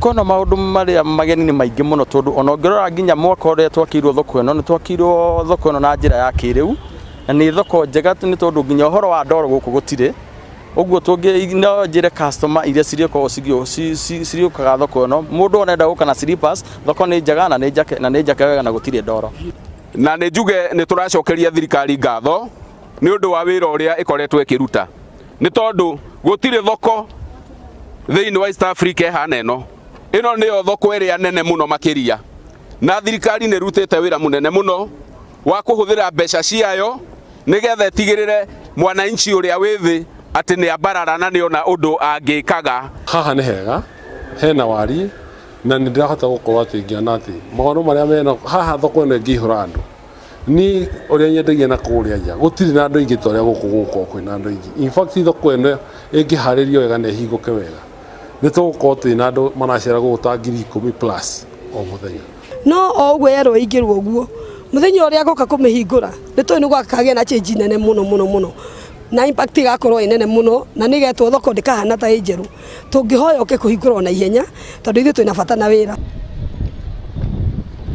thoko no maundu maria mageni ni maingi muno tondu ona ngirora nginya mwaka uria twakirwo thoko ino ni twakirwo thoko ino na njira ya kiriu na ni thoko njega ni tondu nginya horo wa ndoro guku gutire uguo tungi no njire customer iria ciriokaga thoko ino mundu onenda guka na slippers thoko ni njega na ni njake wega na gutire ndoro na ni njuge ni turacokeria thirikari ngatho ni undu wa wira uria ikoretwo ikiruta ni tondu gutire thoko thiini wa East Africa hana ino niyo thoko iria nene muno makiria na thirikari ni rutite wira munene muno wa kuhuthira mbeca ciayo nigetha tigirire mwananchi uria withi ati ni ambarara na niona undu angikaga haha ni hega hena wari na ni ndirahota gukorwo ati ngiona ati maũndũ maria mena haha thoko ĩno ĩngĩihũra andũ ni ũrĩa nyendagia na kũrĩa nja gũtirĩ na andũ aingĩ ta ũrĩa gũkũ gũkorwo kwĩna andũ aingĩ. In fact thoko ĩno ĩngĩharĩrio wega na ĩhingũke wega nĩ tũgũkorwo twĩna andũ maracera gũkũ ta 10,000+ o mũthenya. No o ũguo yerwo ĩingĩrwo ũguo mũthenya ũrĩa agoka kũmĩhingũra nĩ tũĩ nĩ gwakagĩa na change nene mũno na impact igakorwo inene muno na nigetwo thoko ndikahana ta injeru tungĩhoya ũke kũhingũrwo na ihenya tondũ ithuĩ twĩna bata na wĩra.